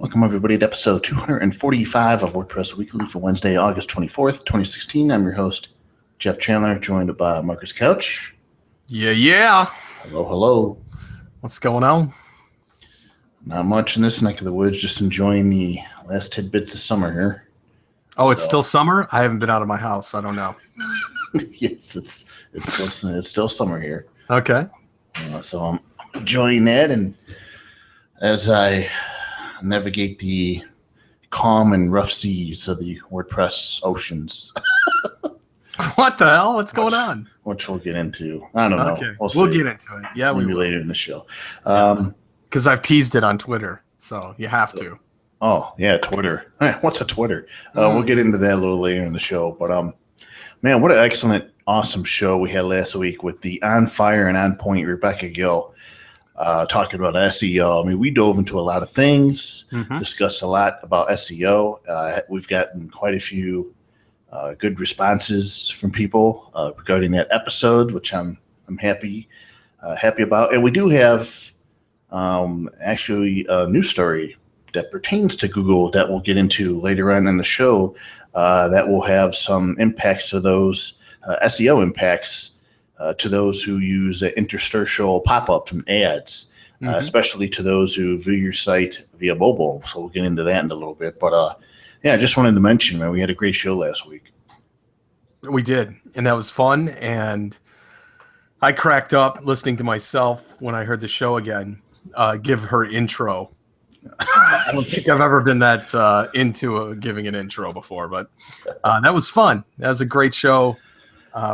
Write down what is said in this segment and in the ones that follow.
Welcome, everybody, to episode 245 of WordPress Weekly for Wednesday, August 24th, 2016. I'm your host, Jeff Chandler, joined by Marcus Couch. Yeah. Hello, hello. What's going on? Not much in this neck of the woods, just enjoying the last tidbits of summer here. Oh, it's still summer? I haven't been out of my house. I don't know. Yes, it's still summer here. Okay. So I'm enjoying that, and as I navigate the calm and rough seas of the WordPress oceans. What the hell? What's going on? Which we'll get into. I don't know. Okay. We'll get into it. Yeah, maybe later in the show. Because I've teased it on Twitter, so you have to. Oh, yeah, Twitter. What's a Twitter? We'll get into that a little later in the show. But, man, what an excellent, awesome show we had last week with the on fire and on point Rebecca Gill. Talking about SEO. I mean, we dove into a lot of things, discussed a lot about SEO. We've gotten quite a few good responses from people regarding that episode, which I'm happy about. And we do have actually a news story that pertains to Google that we'll get into later on in the show that will have some impacts to those SEO impacts to those who use interstitial pop-ups and ads, especially to those who view your site via mobile. So we'll get into that in a little bit. But, yeah, I just wanted to mention, man, we had a great show last week. We did, and that was fun. And I cracked up listening to myself when I heard the show again, give her intro. I don't think I've ever been that into giving an intro before, but that was fun. That was a great show.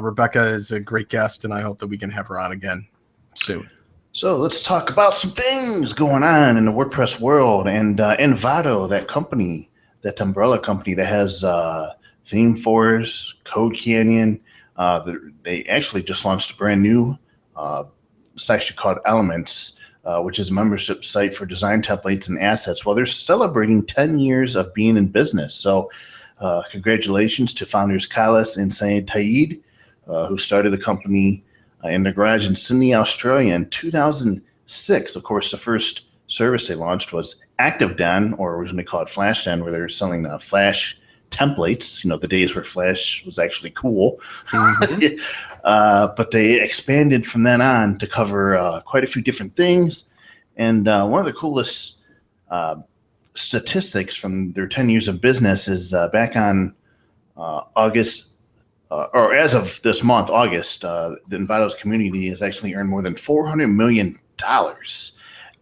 Rebecca is a great guest, and I hope that we can have her on again soon. So let's talk about some things going on in the WordPress world. And Envato, that company, that umbrella company that has ThemeForce, CodeCanyon, they actually just launched a brand new section called Elements, which is a membership site for design templates and assets. Well, they're celebrating 10 years of being in business. So congratulations to founders Khalis and Syed Taid, who started the company in their garage in Sydney, Australia in 2006. Of course, the first service they launched was ActiveDon, or originally called FlashDon, where they were selling Flash templates, the days where Flash was actually cool. But they expanded from then on to cover quite a few different things. And one of the coolest statistics from their 10 years of business is back on August, or as of this month, August, the Envato's community has actually earned more than $400 million.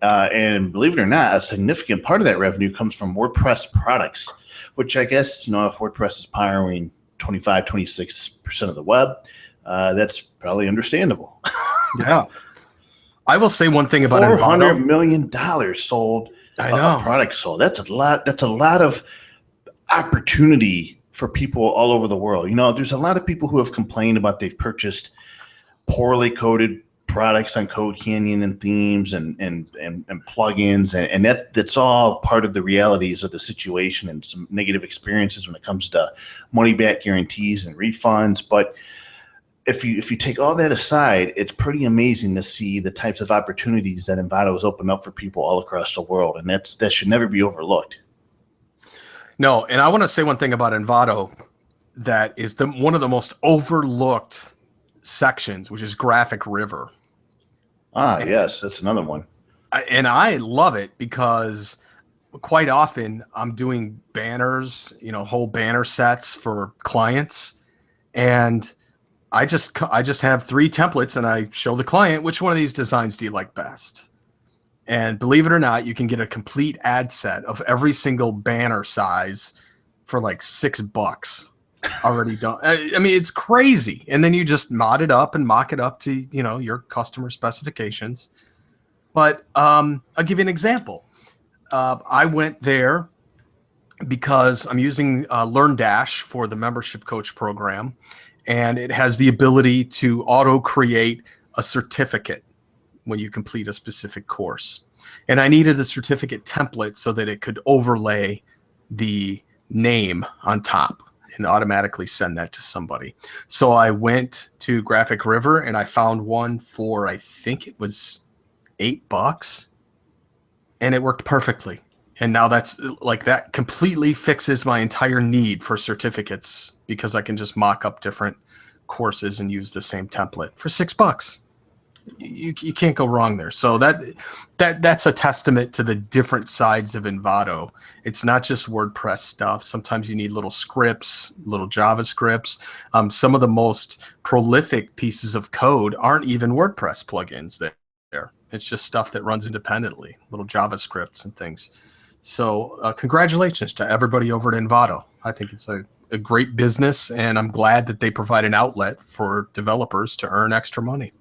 And believe it or not, a significant part of that revenue comes from WordPress products, which I guess, if WordPress is powering 26% of the web, that's probably understandable. Yeah. I will say one thing about $400 million sold. I know. Products sold. That's a lot. That's a lot of opportunity for people all over the world. There's a lot of people who have complained about they've purchased poorly coded products on CodeCanyon and themes and plugins, and that's all part of the realities of the situation and some negative experiences when it comes to money back guarantees and refunds. But if you take all that aside, it's pretty amazing to see the types of opportunities that Envato has opened up for people all across the world, and that should never be overlooked. No, and I want to say one thing about Envato that is one of the most overlooked sections, which is Graphic River. Yes, that's another one. And I love it because quite often I'm doing banners, whole banner sets for clients, and I just have 3 templates and I show the client which one of these designs do you like best. And believe it or not, you can get a complete ad set of every single banner size for like $6 already done. I mean, it's crazy. And then you just mod it up and mock it up to, your customer specifications. But I'll give you an example. I went there because I'm using LearnDash for the membership coach program, and it has the ability to auto create a certificate when you complete a specific course. And I needed a certificate template so that it could overlay the name on top and automatically send that to somebody. So I went to Graphic River and I found one for, I think it was $8, and it worked perfectly. And now that's like that completely fixes my entire need for certificates because I can just mock up different courses and use the same template for $6. You can't go wrong there. So that's a testament to the different sides of Envato. It's not just WordPress stuff. Sometimes you need little scripts, little JavaScripts. Some of the most prolific pieces of code aren't even WordPress plugins there. It's just stuff that runs independently, little JavaScripts and things. So congratulations to everybody over at Envato. I think it's a great business, and I'm glad that they provide an outlet for developers to earn extra money.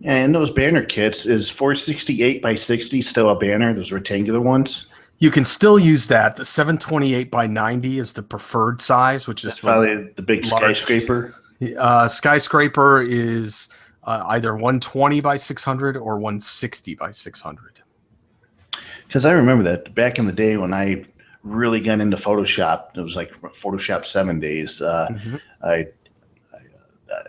And those banner kits, is 468 by 60 still a banner, those rectangular ones? You can still use that. The 728 by 90 is the preferred size, which is probably the big large. skyscraper. Skyscraper is either 120 by 600 or 160 by 600. Because I remember that back in the day when I really got into Photoshop, it was like Photoshop 7 days.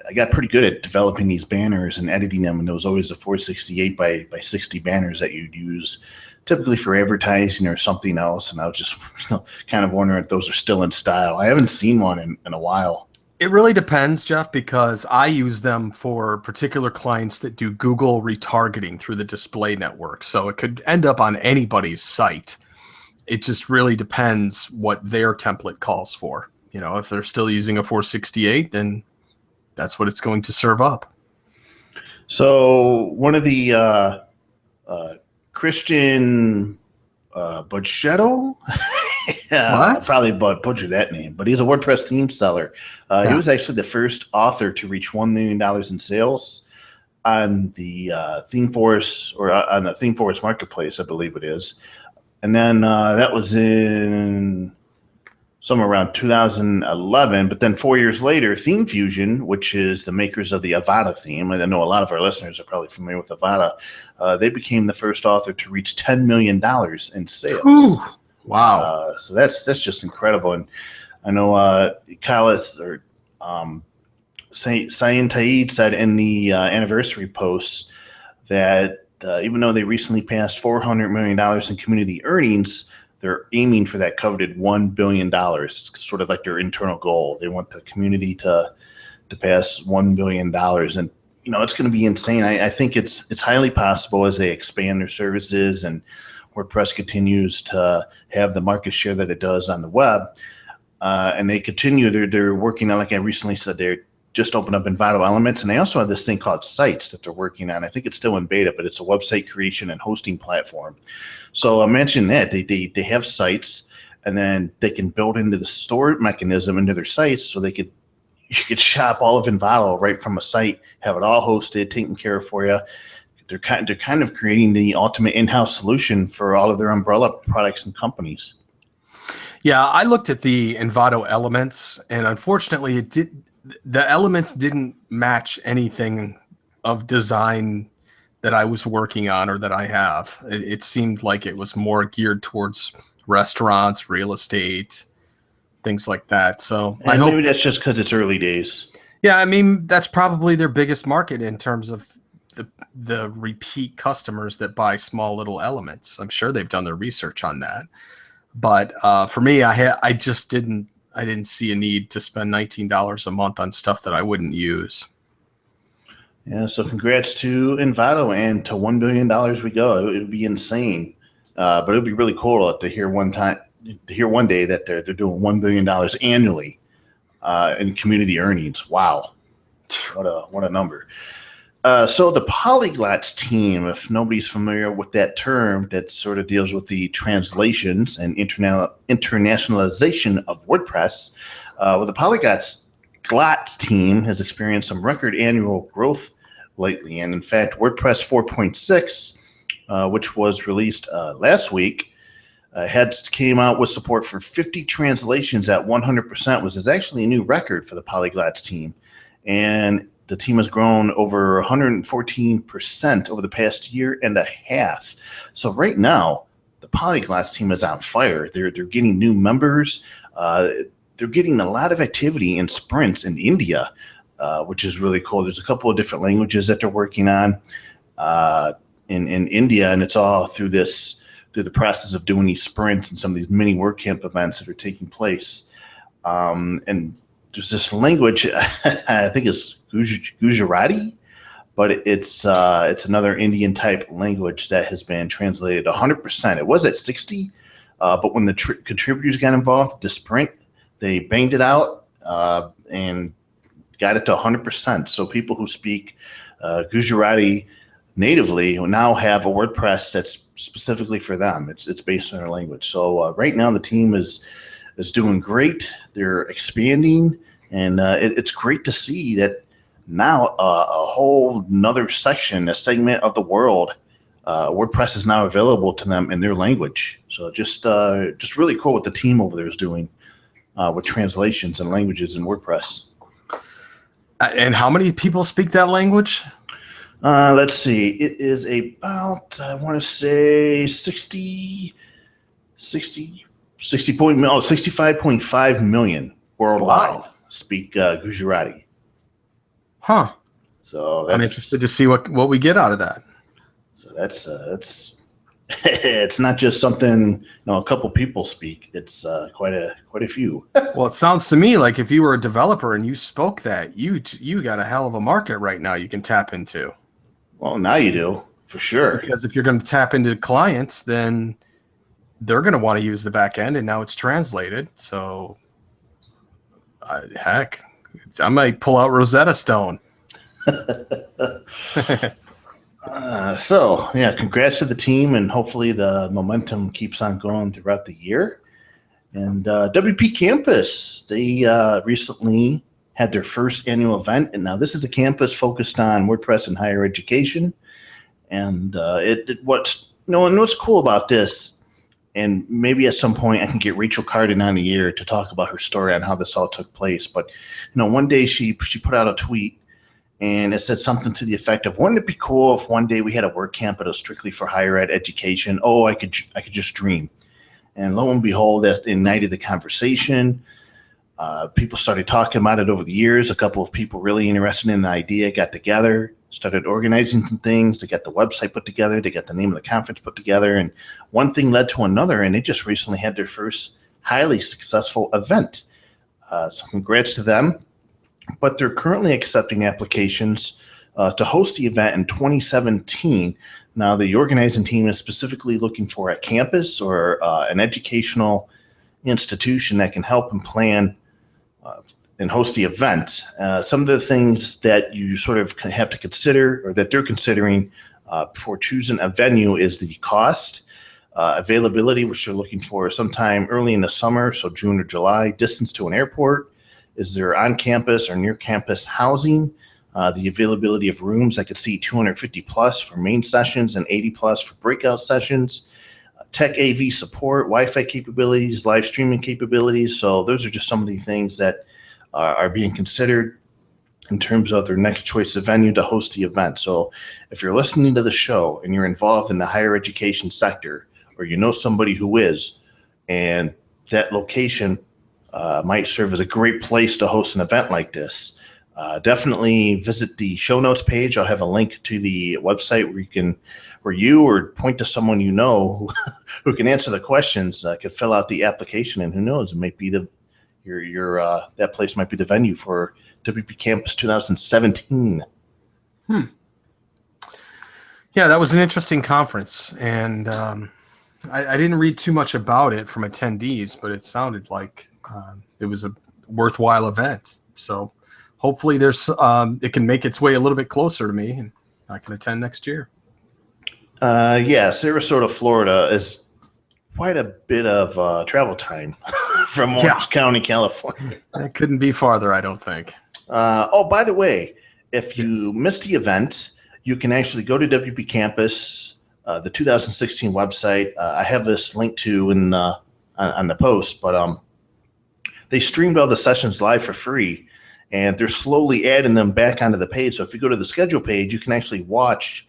I got pretty good at developing these banners and editing them, and there was always the 468 by 60 banners that you'd use typically for advertising or something else. And I was just kind of wondering if those are still in style. I haven't seen one in a while. It really depends, Jeff, because I use them for particular clients that do Google retargeting through the display network. So it could end up on anybody's site. It just really depends what their template calls for. You know, if they're still using a 468, then that's what it's going to serve up. So one of the Christian Budgetto, What? probably butchered that name, but he's a WordPress theme seller. He was actually the first author to reach $1 million in sales on the ThemeForest, or on the ThemeForest marketplace, I believe it is. And then that was in somewhere around 2011. But then 4 years later, Theme Fusion, which is the makers of the Avada theme, and I know a lot of our listeners are probably familiar with Avada, they became the first author to reach $10 million in sales. Ooh, wow. So that's just incredible. And I know Kyle Sayin Taid said in the anniversary posts that even though they recently passed $400 million in community earnings, they're aiming for that coveted $1 billion. It's sort of like their internal goal. They want the community to pass $1 billion. And, you know, it's going to be insane. I think it's highly possible as they expand their services and WordPress continues to have the market share that it does on the web. And they continue, they're working on, like I recently said, they're just opened up Envato Elements, and they also have this thing called Sites that they're working on. I think it's still in beta, but it's a website creation and hosting platform. So I mentioned that they have sites, and then they can build into the store mechanism into their sites, so you could shop all of Envato right from a site, have it all hosted, taken care of for you. They're kind of creating the ultimate in-house solution for all of their umbrella products and companies. Yeah, I looked at the Envato Elements, and unfortunately, the elements didn't match anything of design that I was working on or that I have. It seemed like it was more geared towards restaurants, real estate, things like that. So I hope maybe that's just because it's early days. Yeah, I mean, that's probably their biggest market in terms of the repeat customers that buy small little elements. I'm sure they've done their research on that. But for me, I just didn't see a need to spend $19 a month on stuff that I wouldn't use. Yeah, so congrats to Envato, and to $1 billion we go. It would be insane, but it would be really cool to hear one day that they're doing $1 billion annually in community earnings. Wow, what a number. So the Polyglots team, if nobody's familiar with that term, that sort of deals with the translations and internationalization of WordPress. The Polyglots team has experienced some record annual growth lately. And in fact, WordPress 4.6, which was released last week, came out with support for 50 translations at 100%, which is actually a new record for the Polyglots team. And the team has grown over 114% over the past year and a half. So right now, the Polyglots team is on fire. They're getting new members. They're getting a lot of activity in sprints in India, which is really cool. There's a couple of different languages that they're working on in India, and it's all through this through the process of doing these sprints and some of these mini WordCamp events that are taking place. And there's this language, I think it's Gujarati, but it's another Indian type language that has been translated 100%. It was at 60, but when the contributors got involved, the sprint, they banged it out and got it to 100%. So people who speak Gujarati natively now have a WordPress that's specifically for them. It's based on their language. So right now the team is doing great. They're expanding, and it's great to see that now a whole another section, a segment of the world, WordPress is now available to them in their language. So just really cool what the team over there is doing with translations and languages in WordPress. And how many people speak that language? Let's see. It is about, I want to say 65.5 million worldwide speak Gujarati. Huh. So I'm interested to see what we get out of that. So that's it's not just something a couple people speak. It's quite a few. Well, it sounds to me like if you were a developer and you spoke that, you got a hell of a market right now you can tap into. Well, now you do, for sure. Because if you're going to tap into clients, then they're going to want to use the back end, and now it's translated. So, heck, I might pull out Rosetta Stone. So, yeah, congrats to the team, and hopefully the momentum keeps on going throughout the year. And WP Campus, they recently had their first annual event, and now this is a campus focused on WordPress and higher education. And what's cool about this, and maybe at some point I can get Rachel Carden on the air to talk about her story on how this all took place. But one day she put out a tweet, and it said something to the effect of, "Wouldn't it be cool if one day we had a WordCamp that was strictly for higher ed education? Oh, I could just dream." And lo and behold, that ignited the conversation. People started talking about it over the years. A couple of people really interested in the idea got together, started organizing some things. They got the website put together. They got the name of the conference put together. And one thing led to another, and they just recently had their first highly successful event. So congrats to them. But they're currently accepting applications to host the event in 2017. Now, the organizing team is specifically looking for a campus or an educational institution that can help and plan and host the event. Some of the things that you sort of have to consider, or that they're considering before choosing a venue, is the cost, availability, which they're looking for sometime early in the summer, so June or July, distance to an airport, is there on-campus or near-campus housing, the availability of rooms that could seat 250 plus for main sessions and 80 plus for breakout sessions, tech AV support, Wi-Fi capabilities, live streaming capabilities. So those are just some of the things that are being considered in terms of their next choice of venue to host the event. So if you're listening to the show and you're involved in the higher education sector, or you know somebody who is, and that location might serve as a great place to host an event like this, definitely visit the show notes page. I'll have a link to the website where you or point to someone you know who can answer the questions, could fill out the application, and who knows, it might be that place might be the venue for WP Campus 2017. Yeah, that was an interesting conference, and I didn't read too much about it from attendees, but it sounded like it was a worthwhile event. So hopefully it can make its way a little bit closer to me, and I can attend next year. Yeah, Sarasota, Florida is quite a bit of travel time from Orange County, California. That couldn't be farther, I don't think. By the way, if you missed the event, you can actually go to WP Campus, the 2016 website. I have this linked to on the post, but they streamed all the sessions live for free, and they're slowly adding them back onto the page. So if you go to the schedule page, you can actually watch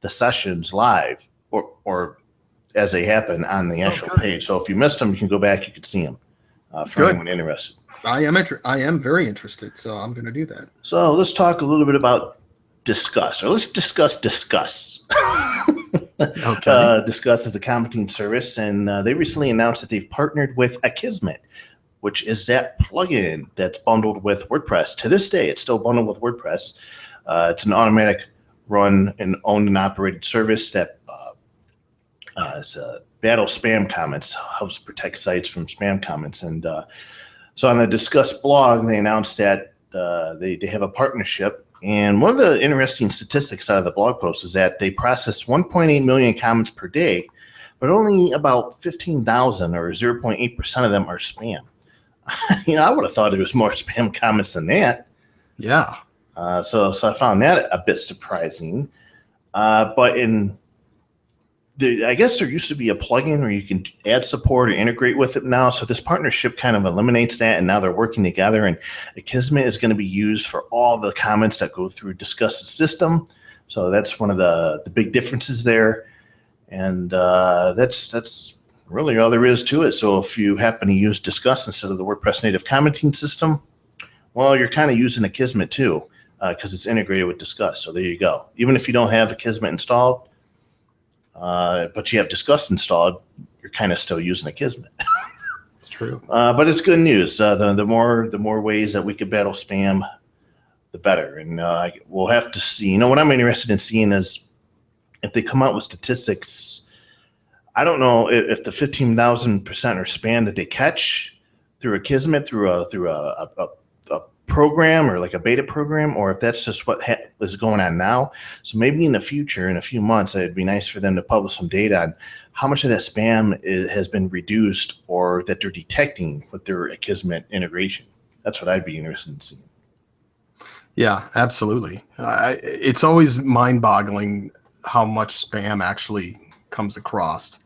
the sessions live or as they happen on the actual page. So if you missed them, you can go back, you can see them for anyone interested. I am very interested, so I'm going to do that. So let's talk a little bit about Disqus, or let's discuss. Okay. Discuss as a commenting service, and they recently announced that they've partnered with Akismet, which is that plugin that's bundled with WordPress. To this day, it's still bundled with WordPress. It's an automatic run and owned and operated service that battle spam comments, helps protect sites from spam comments. And so on the Discuss blog, they announced that they have a partnership. And one of the interesting statistics out of the blog post is that they process 1.8 million comments per day, but only about 15,000 or 0.8% of them are spam. I would have thought it was more spam comments than that. Yeah. So I found that a bit surprising. But I guess there used to be a plugin where you can add support or integrate with it now. So this partnership kind of eliminates that, and now they're working together. And Akismet is going to be used for all the comments that go through Discuss's system. So that's one of the big differences there. And that's really all there is to it. So if you happen to use Discuss instead of the WordPress native commenting system, well, you're kind of using Akismet too, because it's integrated with Discuss. So there you go. Even if you don't have Akismet installed, but you have Discuss installed, you're kind of still using Akismet. It's true. But it's good news. The more ways that we could battle spam, the better. And we'll have to see. What I'm interested in seeing is if they come out with statistics. I don't know if the 15,000% are spam that they catch through Akismet through a program or like a beta program, or if that's just what is going on now. So maybe in the future, in a few months, it'd be nice for them to publish some data on how much of that spam has been reduced or that they're detecting with their Akismet integration. That's what I'd be interested in seeing. Yeah, absolutely. It's always mind-boggling how much spam actually comes across.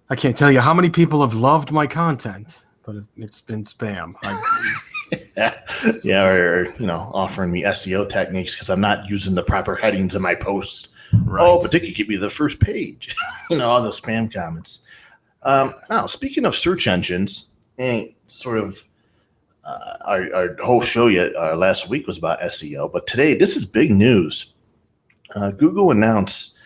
I can't tell you how many people have loved my content, but it's been spam. Or offering me SEO techniques because I'm not using the proper headings in my posts. Right. Oh, but they could give me the first page. All those spam comments. Now, speaking of search engines, and sort of our whole show last week was about SEO, but today this is big news. Google announced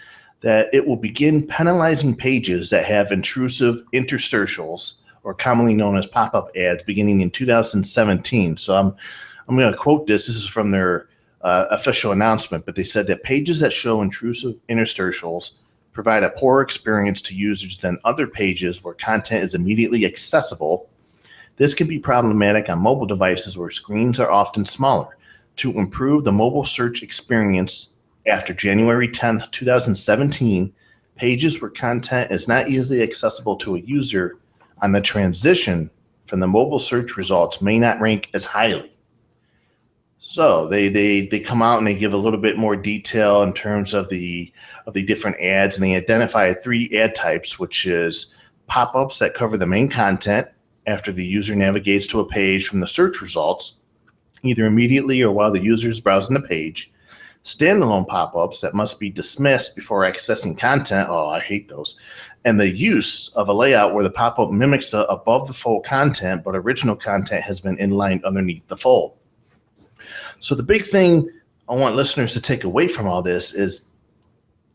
that it will begin penalizing pages that have intrusive interstitials, or commonly known as pop-up ads, beginning in 2017. So I'm going to quote this. This is from their official announcement, but they said that pages that show intrusive interstitials provide a poorer experience to users than other pages where content is immediately accessible. This can be problematic on mobile devices where screens are often smaller. To improve the mobile search experience after January 10th, 2017, pages where content is not easily accessible to a user on the transition from the mobile search results may not rank as highly. So they come out and they give a little bit more detail in terms of the different ads, and they identify 3 ad types, which is pop-ups that cover the main content after the user navigates to a page from the search results, either immediately or while the user is browsing the page. Standalone pop-ups that must be dismissed before accessing content. Oh, I hate those. And the use of a layout where the pop-up mimics the above the fold content, but original content has been inlined underneath the fold. So the big thing I want listeners to take away from all this is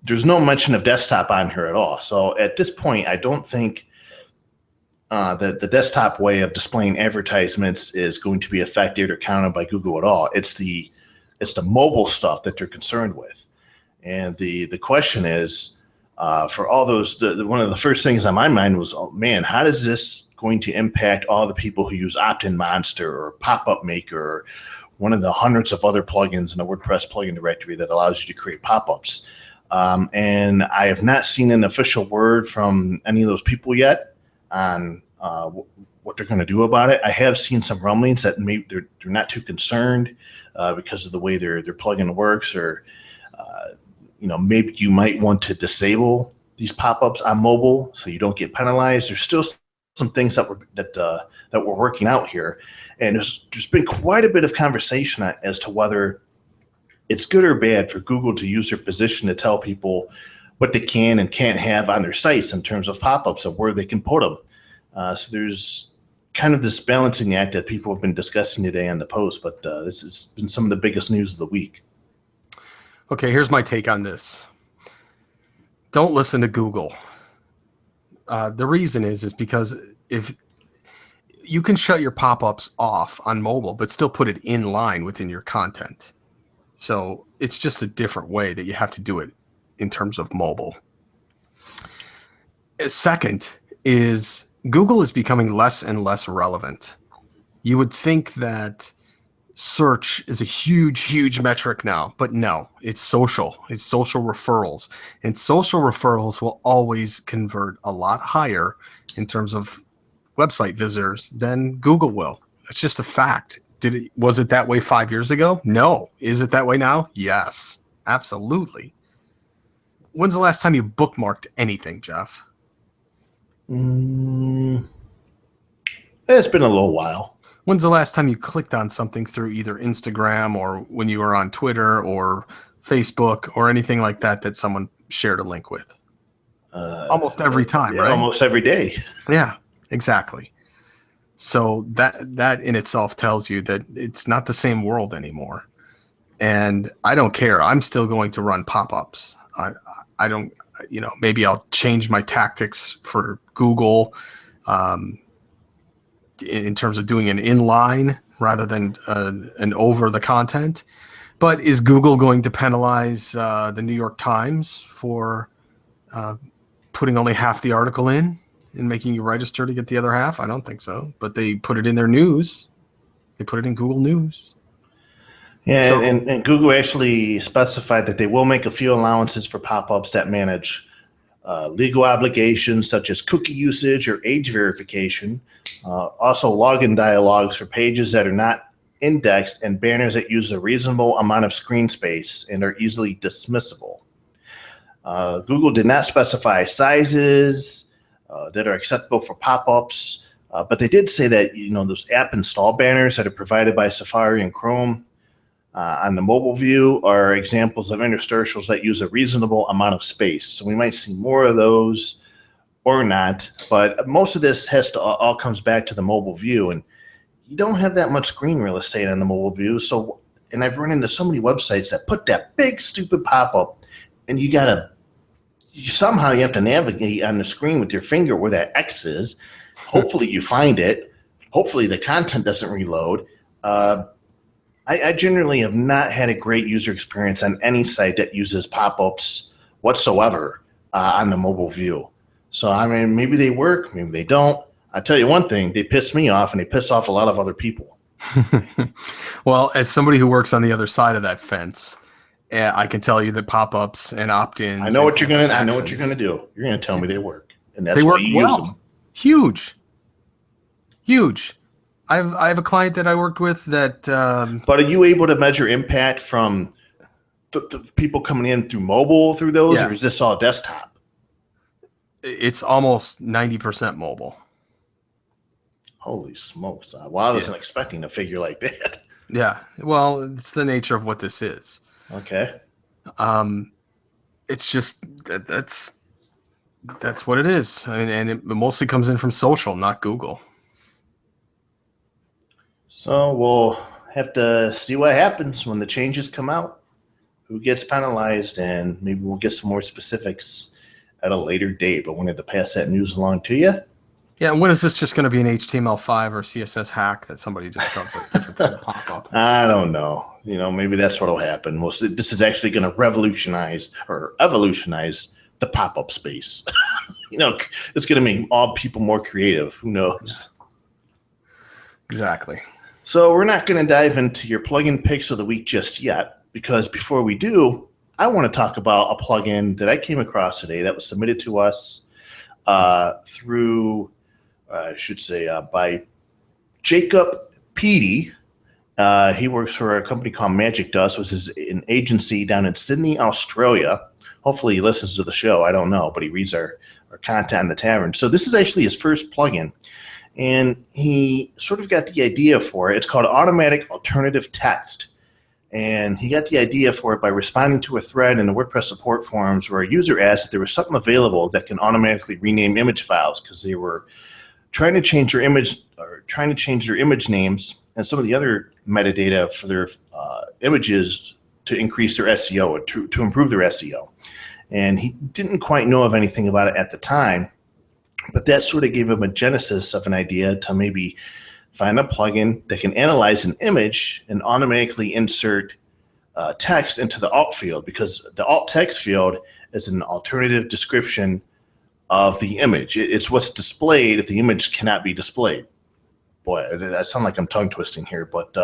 there's no mention of desktop on here at all. So at this point, I don't think that the desktop way of displaying advertisements is going to be affected or counted by Google at all. It's the mobile stuff that they're concerned with. And the question is, for all those, one of the first things on my mind was, oh man, how is this going to impact all the people who use Opt-in Monster or Pop-Up Maker, or one of the hundreds of other plugins in the WordPress plugin directory that allows you to create pop-ups? And I have not seen an official word from any of those people yet on what they're going to do about it. I have seen some rumblings that maybe they're not too concerned because of the way their plugin works, or maybe you might want to disable these pop-ups on mobile so you don't get penalized. There's still some things that we're working out here, and there's been quite a bit of conversation as to whether it's good or bad for Google to use their position to tell people what they can and can't have on their sites in terms of pop-ups and where they can put them. So there's kind of this balancing act that people have been discussing today on the post, but this has been some of the biggest news of the week. Okay, here's my take on this. Don't listen to Google. The reason is because if you can shut your pop-ups off on mobile, but still put it in line within your content. So it's just a different way that you have to do it in terms of mobile. Second is Google is becoming less and less relevant. You would think that search is a huge metric now, but no, it's social. It's social referrals. And social referrals will always convert a lot higher in terms of website visitors than Google will. It's just a fact. Was it that way 5 years ago? No. Is it that way now? Yes, absolutely. When's the last time you bookmarked anything, Jeff? It's been a little while. When's the last time you clicked on something through either Instagram or when you were on Twitter or Facebook or anything like that someone shared a link with? Almost every time, right? Almost every day. Yeah, exactly. So that in itself tells you that it's not the same world anymore. And I don't care. I'm still going to run pop-ups. I don't, maybe I'll change my tactics for Google in terms of doing an inline rather than an over the content. But is Google going to penalize the New York Times for putting only half the article in and making you register to get the other half? I don't think so. But they put it in their news. They put it in Google News. Yeah, so, and Google actually specified that they will make a few allowances for pop-ups that manage legal obligations such as cookie usage or age verification. Also, login dialogues for pages that are not indexed and banners that use a reasonable amount of screen space and are easily dismissible. Google did not specify sizes that are acceptable for pop-ups, but they did say that those app install banners that are provided by Safari and Chrome on the mobile view are examples of interstitials that use a reasonable amount of space. So we might see more of those or not, but most of this all comes back to the mobile view, and you don't have that much screen real estate on the mobile view. So, and I've run into so many websites that put that big stupid pop-up, and somehow you have to navigate on the screen with your finger where that X is. Hopefully you find it. Hopefully the content doesn't reload. I generally have not had a great user experience on any site that uses pop-ups whatsoever on the mobile view. So, I mean, maybe they work, maybe they don't. I tell you one thing, they piss me off and they piss off a lot of other people. Well, as somebody who works on the other side of that fence, I can tell you that pop-ups and opt-ins. I know what you're gonna do. You're gonna tell me they work, and that's why you use them. Huge. I have a client that I worked with that. But are you able to measure impact from the people coming in through mobile through those, or is this all desktop? It's almost 90% mobile. Holy smokes! Well, I wasn't expecting a figure like that. Yeah, well, it's the nature of what this is. Okay. It's just that's what it is. I mean, and it mostly comes in from social, not Google. So we'll have to see what happens when the changes come out, who gets penalized, and maybe we'll get some more specifics at a later date. But wanted to pass that news along to you. Yeah, and when is this just going to be an HTML5 or CSS hack that somebody just does a different kind of pop-up? I don't know. Maybe that's what'll happen. This is actually going to revolutionize or evolutionize the pop-up space. It's going to make all people more creative. Who knows? Exactly. So we're not going to dive into your plugin picks of the week just yet, because before we do, I want to talk about a plugin that I came across today that was submitted to us through, by Jacob Peedy. He works for a company called Magic Dust, which is an agency down in Sydney, Australia. Hopefully he listens to the show. I don't know, but he reads our content in the tavern. So this is actually his first plugin. And he sort of got the idea for it. It's called Automatic Alternative Text. And he got the idea for it by responding to a thread in the WordPress support forums where a user asked if there was something available that can automatically rename image files because they were trying to change their image names and some of the other metadata for their images to increase their SEO, to improve their SEO. and he didn't quite know of anything about it at the time. But that sort of gave him a genesis of an idea to maybe find a plugin that can analyze an image and automatically insert text into the alt field, because the alt text field is an alternative description of the image. It's what's displayed if the image cannot be displayed. Boy, that sounds like I'm tongue twisting here, but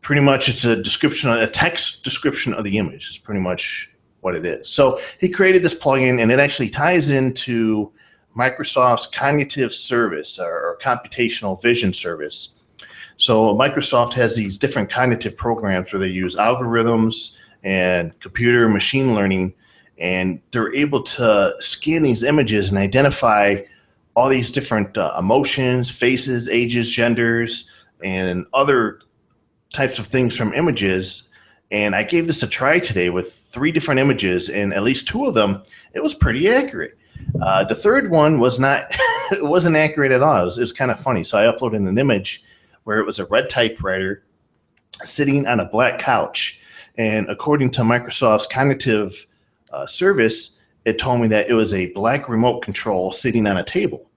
pretty much it's a text description of the image is pretty much what it is. So he created this plugin, and it actually ties into Microsoft's cognitive service or computational vision service. So Microsoft has these different cognitive programs where they use algorithms and computer machine learning, and they're able to scan these images and identify all these different emotions, faces, ages, genders, and other types of things from images. And I gave this a try today with 3 different images, and at least 2 of them, it was pretty accurate. The third one was not, it wasn't accurate at all. It was kind of funny. So I uploaded an image where it was a red typewriter sitting on a black couch. And according to Microsoft's cognitive service, it told me that it was a black remote control sitting on a table.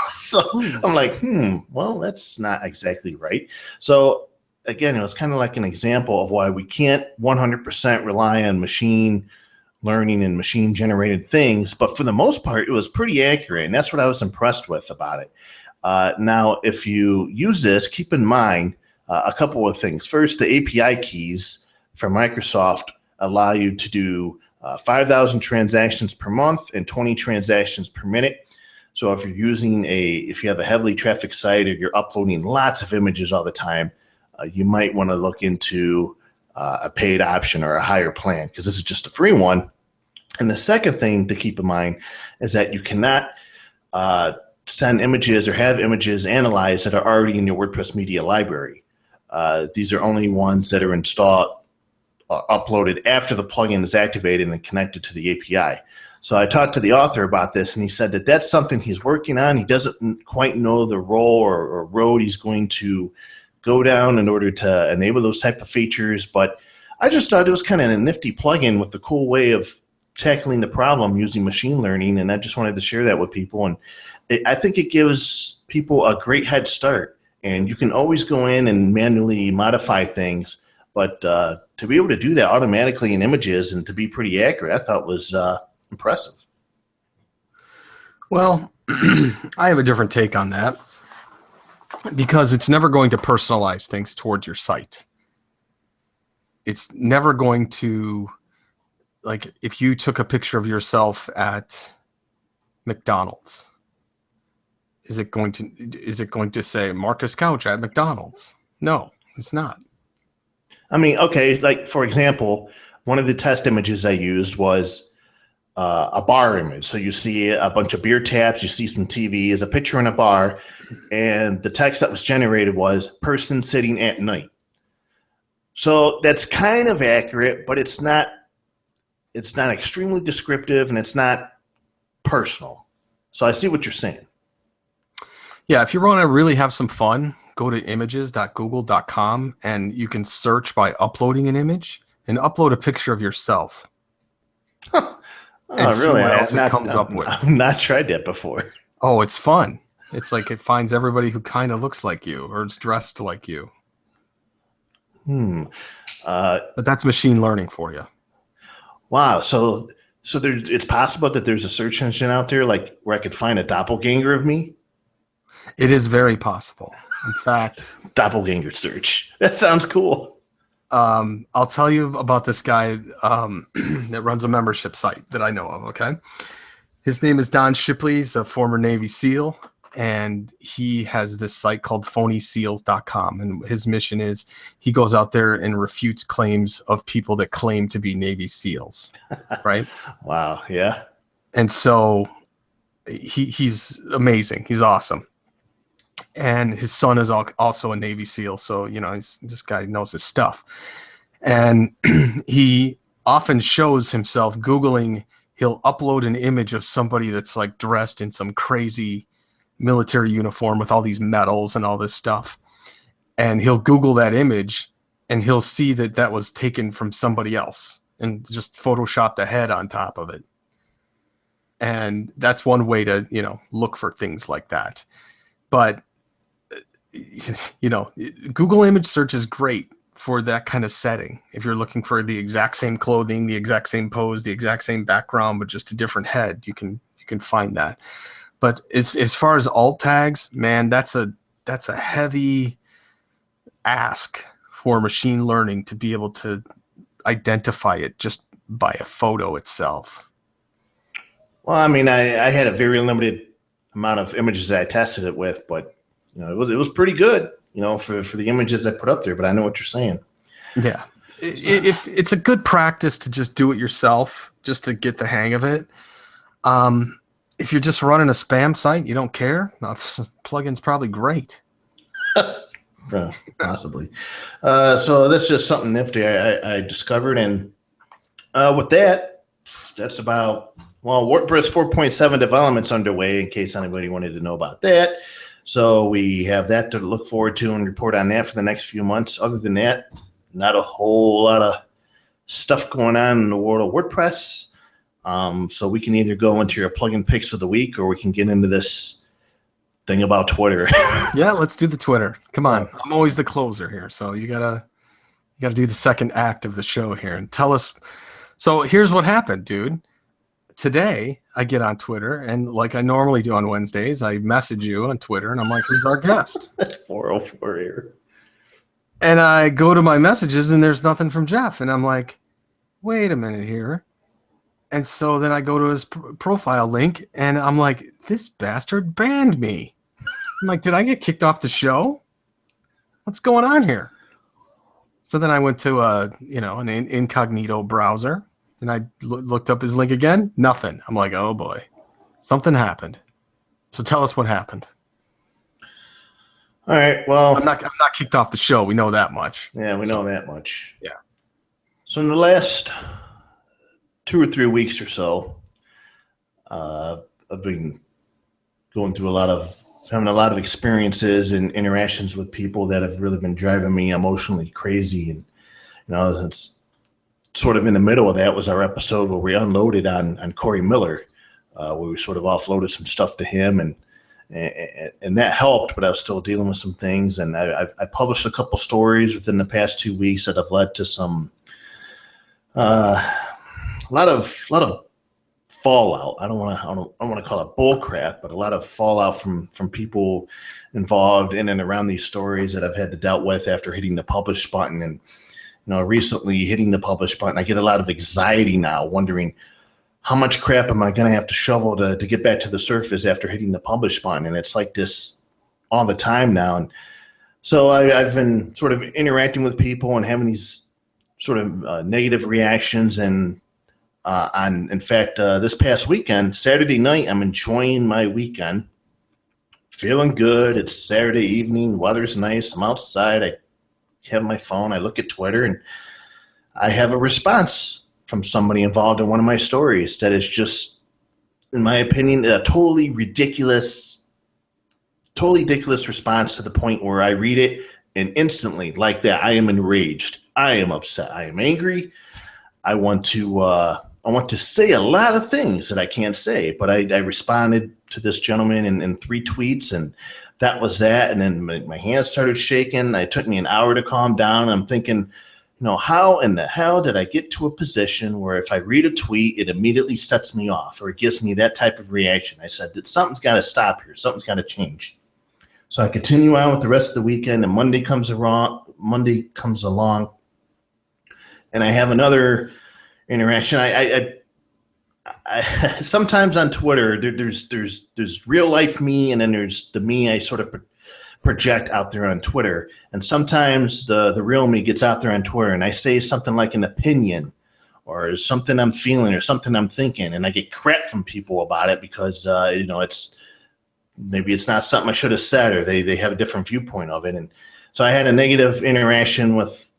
So I'm like, well, that's not exactly right. So again, it was kind of like an example of why we can't 100% rely on machine learning and machine generated things. But for the most part, it was pretty accurate. And that's what I was impressed with about it. Now, if you use this, keep in mind a couple of things. First, the API keys from Microsoft allow you to do 5,000 transactions per month and 20 transactions per minute. So if you're if you have a heavily trafficked site, or you're uploading lots of images all the time, you might want to look into a paid option or a higher plan, because this is just a free one. And the second thing to keep in mind is that you cannot send images or have images analyzed that are already in your WordPress media library. These are only ones that are installed, uploaded after the plugin is activated and connected to the API. So I talked to the author about this, and he said that that's something he's working on. He doesn't quite know the role or road he's going to go down in order to enable those type of features. But I just thought it was kind of a nifty plugin with a cool way of tackling the problem using machine learning, and I just wanted to share that with people. And I think it gives people a great head start. And you can always go in and manually modify things, but to be able to do that automatically in images and to be pretty accurate, I thought was impressive. Well, I have a different take on that, because it's never going to personalize things towards your site. It's never going to, like, if you took a picture of yourself at McDonald's, is it going to say Marcus Couch at McDonald's? No, it's not. I mean, okay, like for example, one of the test images I used was a bar image. So you see a bunch of beer taps, you see some TV, is a picture in a bar, and the text that was generated was person sitting at night. So that's kind of accurate, but it's not extremely descriptive, and it's not personal. So I see what you're saying. Yeah, if you want to really have some fun, go to images.google.com, and you can search by uploading an image and upload a picture of yourself. Oh, and see really? what else it comes up with. I've not tried that before. Oh, it's fun. It's like it finds everybody who kind of looks like you or is dressed like you. But that's machine learning for you. Wow. So it's possible that there's a search engine out there like where I could find a doppelganger of me? It is very possible. In fact, doppelganger search. That sounds cool. I'll tell you about this guy that runs a membership site that I know of, okay? His name is Don Shipley. He's a former Navy SEAL, and he has this site called phonyseals.com. And his mission is he goes out there and refutes claims of people that claim to be Navy SEAls, right? Wow, yeah. And so he's amazing. He's awesome. And his son is also a Navy SEAL, so this guy knows his stuff. And he often shows himself Googling. He'll upload an image of somebody that's like dressed in some crazy military uniform with all these medals and all this stuff, and he'll Google that image, and he'll see that was taken from somebody else, and just photoshopped a head on top of it. And that's one way to, look for things like that. But, Google image search is great for that kind of setting. If you're looking for the exact same clothing, the exact same pose, the exact same background, but just a different head, you can find that. But as far as alt tags, man, that's a heavy ask for machine learning to be able to identify it just by a photo itself. Well, I mean, I had a very limited amount of images that I tested it with, but it was pretty good, for the images I put up there. But I know what you're saying. Yeah, if it's a good practice to just do it yourself, just to get the hang of it. If you're just running a spam site, you don't care. Plugin's probably great. Possibly. So that's just something nifty I discovered, and with that's about. Well, WordPress 4.7 development's underway, in case anybody wanted to know about that. So we have that to look forward to and report on that for the next few months. Other than that, not a whole lot of stuff going on in the world of WordPress. So we can either go into your plugin picks of the week, or we can get into this thing about Twitter. Yeah, let's do the Twitter. Come on. I'm always the closer here, so you gotta do the second act of the show here and tell us. So here's what happened, dude. Today, I get on Twitter, and like I normally do on Wednesdays, I message you on Twitter, and I'm like, who's our guest? 404 here. And I go to my messages, and there's nothing from Jeff. And I'm like, wait a minute here. And so then I go to his profile link, and I'm like, this bastard banned me. I'm like, did I get kicked off the show? What's going on here? So then I went to an incognito browser, and I looked up his link again. Nothing. I'm like, oh boy, something happened. So tell us what happened. All right. Well, I'm not kicked off the show. We know that much. Yeah, we know that much. Yeah. So in the last 2 or 3 weeks or so, I've been going through having a lot of experiences and interactions with people that have really been driving me emotionally crazy. And it's sort of in the middle of that was our episode where we unloaded on Corey Miller, where we sort of offloaded some stuff to him, and that helped. But I was still dealing with some things, and I published a couple stories within the past 2 weeks that have led to some a lot of fallout. I don't want to call it bull crap, but a lot of fallout from people involved in and around these stories that I've had to deal with after hitting the publish button. And recently hitting the publish button, I get a lot of anxiety now, wondering how much crap am I going to have to shovel to get back to the surface after hitting the publish button. And it's like this all the time now. And so I've been sort of interacting with people and having these sort of negative reactions. And in fact, this past weekend, Saturday night, I'm enjoying my weekend, feeling good. It's Saturday evening, weather's nice. I'm outside. I have my phone. I look at Twitter, and I have a response from somebody involved in one of my stories that is just, in my opinion, a totally ridiculous response, to the point where I read it and instantly, like that, I am enraged. I am upset. I am angry. I want to say a lot of things that I can't say, but I responded to this gentleman in 3 tweets, and that was that. And then my hands started shaking. It took me an hour to calm down. I'm thinking, how in the hell did I get to a position where if I read a tweet, it immediately sets me off, or it gives me that type of reaction? I said that something's got to stop here. Something's got to change. So I continue on with the rest of the weekend, and Monday comes along, and I have another interaction. I sometimes on Twitter, there's real life me, and then there's the me I sort of project out there on Twitter. And sometimes the real me gets out there on Twitter, and I say something like an opinion or something I'm feeling or something I'm thinking, and I get crap from people about it because maybe it's not something I should have said, or they have a different viewpoint of it. And so I had a negative interaction with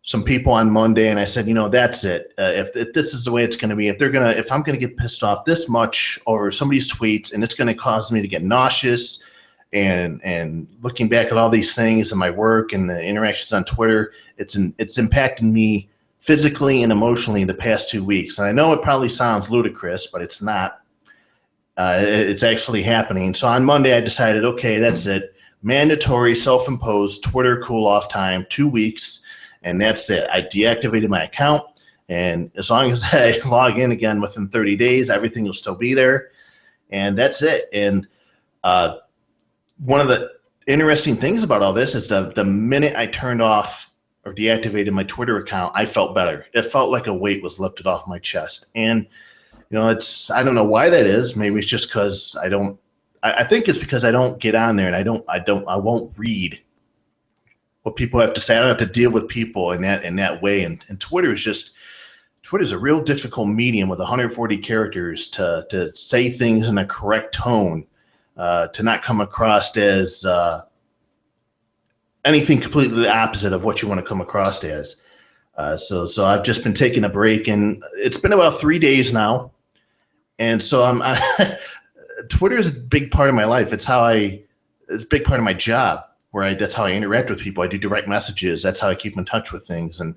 some people on Monday, and I said, that's it. If this is the way it's going to be, if I'm going to get pissed off this much over somebody's tweets, and it's going to cause me to get nauseous, and looking back at all these things in my work and the interactions on Twitter, it's impacting me physically and emotionally in the past 2 weeks. And I know it probably sounds ludicrous, but it's not. It's actually happening. So on Monday, I decided, okay, that's it. Mandatory self-imposed Twitter cool-off time, 2 weeks, and that's it. I deactivated my account, and as long as I log in again within 30 days, everything will still be there, and that's it. And one of the interesting things about all this is the minute I turned off or deactivated my Twitter account, I felt better. It felt like a weight was lifted off my chest. And, I don't know why that is. Maybe it's just because I think it's because I don't get on there and I won't read what people have to say. I don't have to deal with people in that way. And Twitter's a real difficult medium with 140 characters to say things in a correct tone, to not come across as anything completely the opposite of what you want to come across as. So I've just been taking a break, and it's been about 3 days now. And so Twitter is a big part of my life. It's a big part of my job that's how I interact with people. I do direct messages. That's how I keep in touch with things. And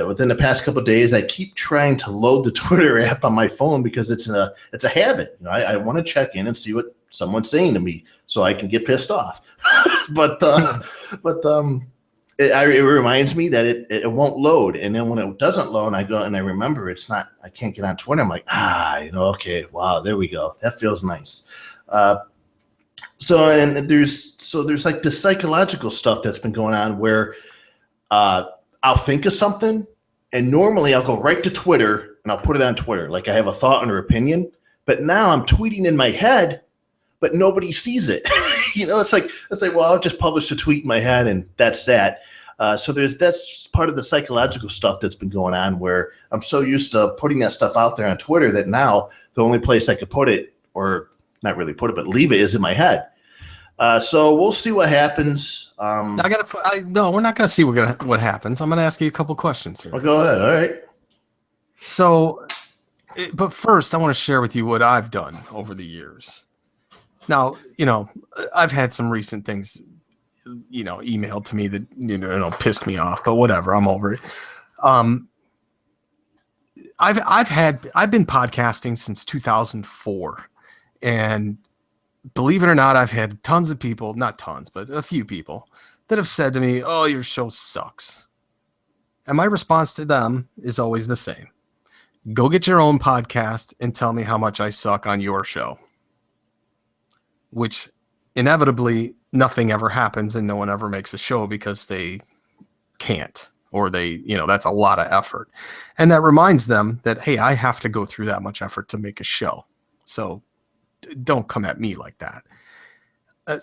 within the past couple of days, I keep trying to load the Twitter app on my phone because it's a habit. I want to check in and see what someone's saying to me so I can get pissed off. but it reminds me that it won't load. And then when it doesn't load, I go and I remember I can't get on Twitter. I'm like, okay, wow, there we go. That feels nice. So there's like the psychological stuff that's been going on where I'll think of something, and normally I'll go right to Twitter and I'll put it on Twitter. Like I have a thought and an opinion, but now I'm tweeting in my head, but nobody sees it. It's like, well, I'll just publish a tweet in my head and that's that. So that's part of the psychological stuff that's been going on where I'm so used to putting that stuff out there on Twitter that now the only place I could put it, or not really put it, but leave it, is in my head. So we'll see what happens. No, we're not going to see what happens. I'm going to ask you a couple questions here. Well, go ahead. All right. So, but first I want to share with you what I've done over the years. Now, I've had some recent things, emailed to me that, pissed me off, but whatever, I'm over it. I've been podcasting since 2004, and believe it or not, I've had tons of people, not tons, but a few people that have said to me, "Oh, your show sucks." And my response to them is always the same. Go get your own podcast and tell me how much I suck on your show. Which inevitably nothing ever happens and no one ever makes a show because they can't, or that's a lot of effort. And that reminds them that, hey, I have to go through that much effort to make a show. So don't come at me like that.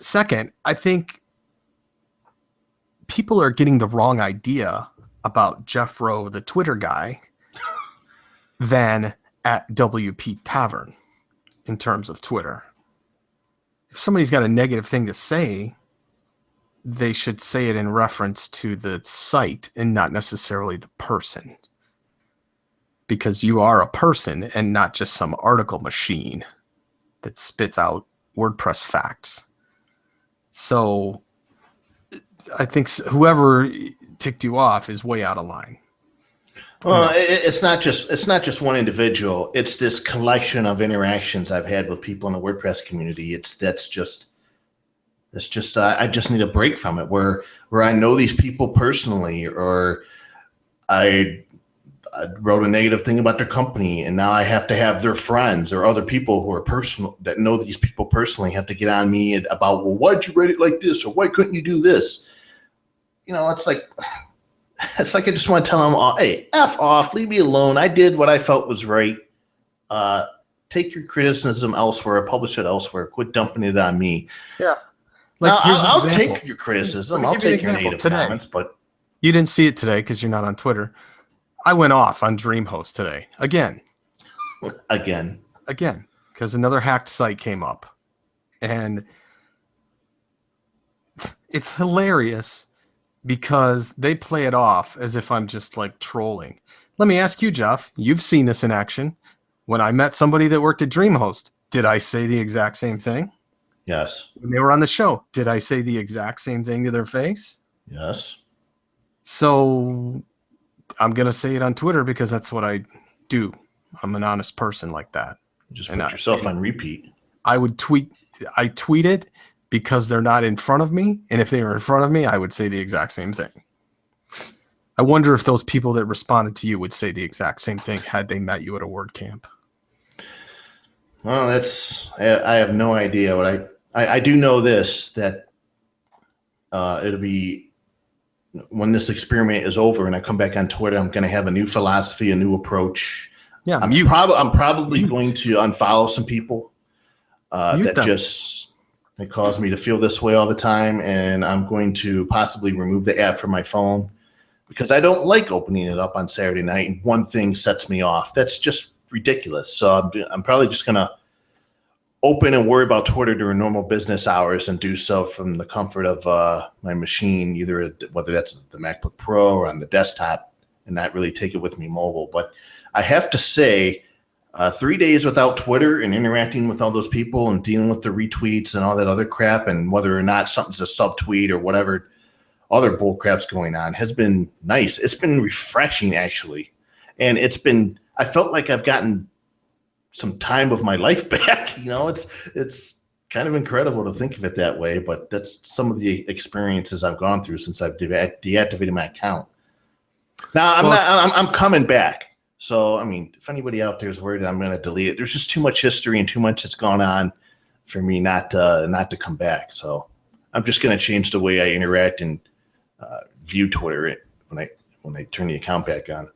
Second, I think people are getting the wrong idea about Jeff Rowe, the Twitter guy, than at WP Tavern in terms of Twitter. If somebody's got a negative thing to say, they should say it in reference to the site and not necessarily the person. Because you are a person and not just some article machine that spits out WordPress facts. So I think whoever ticked you off is way out of line. Well, it's not just one individual. It's this collection of interactions I've had with people in the WordPress community. I just need a break from it where I know these people personally, or I wrote a negative thing about their company, and now I have to have their friends or other people who are personal that know these people personally have to get on me about, well, why'd you write it like this, or why couldn't you do this? It's like I just want to tell them, hey, F off, leave me alone. I did what I felt was right. Take your criticism elsewhere, publish it elsewhere. Quit dumping it on me. Yeah. Now, I'll take your criticism. I'll take your negative comments, but you didn't see it today because you're not on Twitter. I went off on DreamHost today. Again, because another hacked site came up. And it's hilarious because they play it off as if I'm just like trolling. Let me ask you, Jeff, you've seen this in action. When I met somebody that worked at DreamHost, did I say the exact same thing? Yes. When they were on the show, did I say the exact same thing to their face? Yes. So I'm going to say it on Twitter because that's what I do. I'm an honest person like that. Just put yourself on repeat. I tweet it because they're not in front of me. And if they were in front of me, I would say the exact same thing. I wonder if those people that responded to you would say the exact same thing had they met you at a WordCamp. Well, I have no idea. But I do know this, that it'll be, when this experiment is over and I come back on Twitter, I'm going to have a new philosophy, a new approach. Yeah, I'm probably going to unfollow some people that cause me to feel this way all the time, and I'm going to possibly remove the app from my phone because I don't like opening it up on Saturday night and one thing sets me off. That's just ridiculous. So I'm probably just going to open and worry about Twitter during normal business hours and do so from the comfort of my machine, either whether that's the MacBook Pro or on the desktop, and not really take it with me mobile. But I have to say, 3 days without Twitter and interacting with all those people and dealing with the retweets and all that other crap, and whether or not something's a subtweet or whatever other bull crap's going on, has been nice. It's been refreshing, actually. And I felt like I've gotten some time of my life back. It's kind of incredible to think of it that way, but that's some of the experiences I've gone through since I've deactivated my account. Now I'm coming back. So, I mean, if anybody out there is worried that I'm going to delete it, there's just too much history and too much that's gone on for me not to come back. So I'm just going to change the way I interact and view Twitter when I turn the account back on.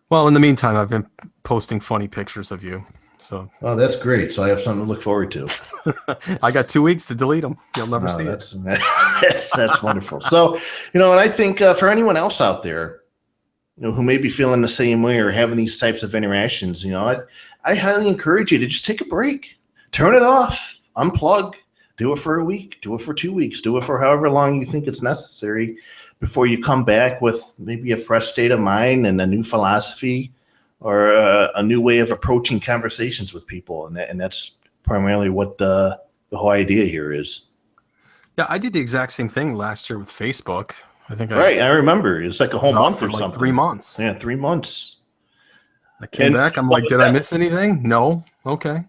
Well, in the meantime, I've been posting funny pictures of you. So, oh, that's great. So I have something to look forward to. I got 2 weeks to delete them. You'll never see it. That's wonderful. So, and I think for anyone else out there, who may be feeling the same way or having these types of interactions, I highly encourage you to just take a break, turn it off, unplug, do it for a week, do it for 2 weeks, do it for however long you think it's necessary before you come back with maybe a fresh state of mind and a new philosophy or a new way of approaching conversations with people. And that's primarily what the whole idea here is. Yeah, I did the exact same thing last year with Facebook. I remember. It's like a whole month or something. Like 3 months. Yeah, 3 months. I came back. I'm like, did I miss anything? No. Okay.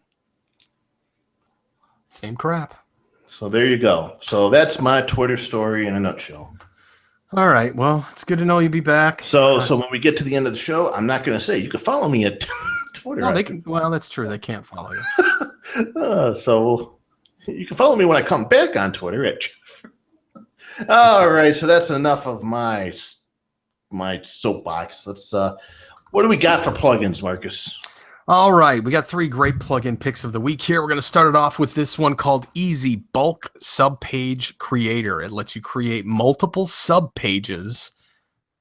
Same crap. So there you go. So that's my Twitter story in a nutshell. All right. Well, it's good to know you'll be back. So when we get to the end of the show, I'm not going to say you can follow me at Twitter. No, they can. Well, that's true. They can't follow you. So you can follow me when I come back on Twitter at. All right, so that's enough of my soapbox. Let's. What do we got for plugins, Marcus? All right, we got 3 great plugin picks of the week here. We're going to start it off with this one called Easy Bulk Subpage Creator. It lets you create multiple subpages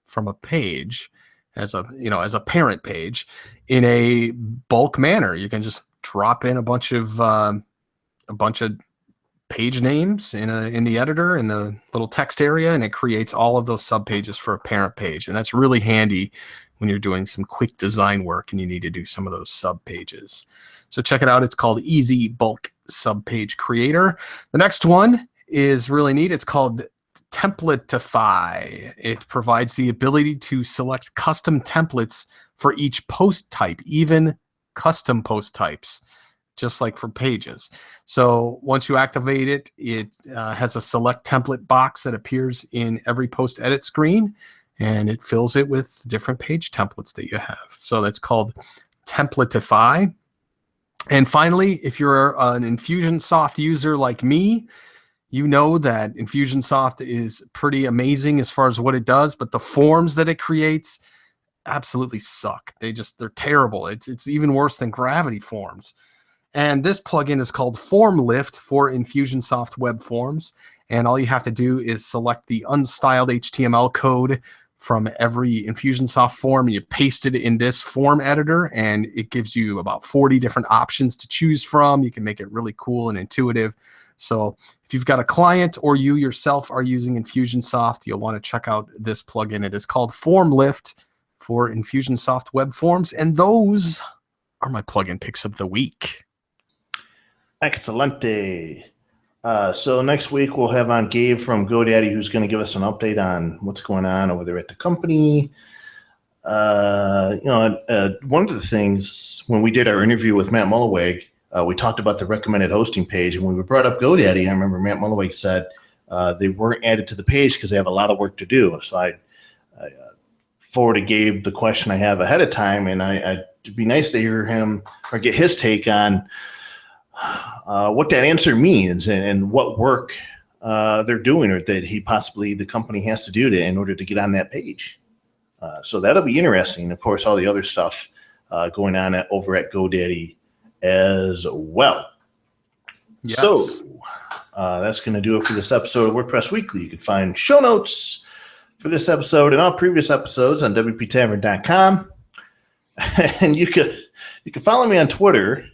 from a page as a parent page in a bulk manner. You can just drop in a bunch of page names in the editor in the little text area, and it creates all of those subpages for a parent page. And that's really handy when you're doing some quick design work and you need to do some of those subpages. So check it out. It's called Easy Bulk Subpage Creator. The next one is really neat. It's called Templatify. It provides the ability to select custom templates for each post type, even custom post types, just like for pages. So once you activate it, it has a select template box that appears in every post edit screen, and it fills it with different page templates that you have. So that's called Templatify. And finally, if you're an Infusionsoft user like me, you know that Infusionsoft is pretty amazing as far as what it does, but the forms that it creates absolutely suck. They're terrible. It's even worse than Gravity Forms. And this plugin is called FormLift for Infusionsoft Web Forms. And all you have to do is select the unstyled HTML code from every Infusionsoft form, and you paste it in this form editor, and it gives you about 40 different options to choose from. You can make it really cool and intuitive. So if you've got a client or you yourself are using Infusionsoft, you'll want to check out this plugin. It is called FormLift for Infusionsoft Web Forms. And those are my plugin picks of the week. Excelente. So next week we'll have on Gabe from GoDaddy, who's going to give us an update on what's going on over there at the company. one of the things when we did our interview with Matt Mullenweg, we talked about the recommended hosting page, and when we brought up GoDaddy, I remember Matt Mullenweg said they weren't added to the page because they have a lot of work to do. So I forwarded Gabe the question I have ahead of time, and it'd be nice to hear him or get his take on what that answer means and what work they're doing, or that the company has to do in order to get on that page. So that'll be interesting. Of course, all the other stuff going on over at GoDaddy as well. Yes. So that's going to do it for this episode of WordPress Weekly. You can find show notes for this episode and all previous episodes on WPTavern.com. And you can follow me on Twitter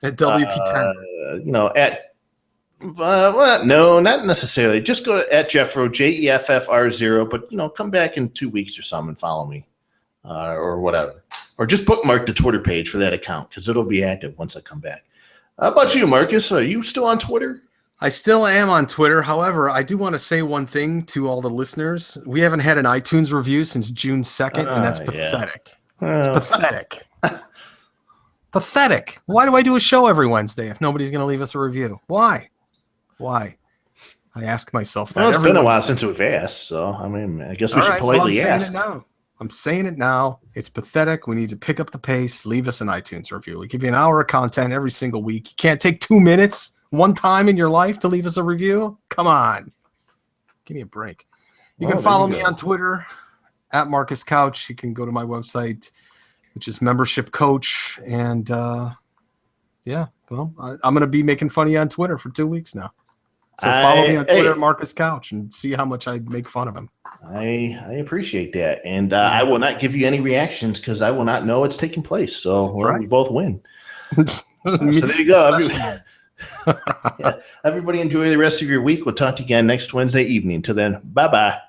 at WP10. No, not necessarily. Just go to @Jeffro, JEFFR0, but come back in 2 weeks or something and follow me or whatever. Or just bookmark the Twitter page for that account because it'll be active once I come back. How about you, Marcus? Are you still on Twitter? I still am on Twitter. However, I do want to say one thing to all the listeners. We haven't had an iTunes review since June 2nd, and that's pathetic. It's pathetic. Pathetic. Why do I do a show every Wednesday if nobody's going to leave us a review? Why? I ask myself that. Well, it's been a while since we've asked, so I guess we should politely ask. I'm saying it now. It's pathetic. We need to pick up the pace. Leave us an iTunes review. We give you an hour of content every single week. You can't take 2 minutes one time in your life to leave us a review? Come on. Give me a break. You can follow me on Twitter at Marcus Couch. You can go to my website, which is Membership Coach. And I'm going to be making fun of you on Twitter for 2 weeks now. So follow me on Twitter at Marcus Couch and see how much I make fun of him. I appreciate that. And I will not give you any reactions because I will not know it's taking place. So we both win. So there you go. Everybody enjoy the rest of your week. We'll talk to you again next Wednesday evening. Till then, bye-bye.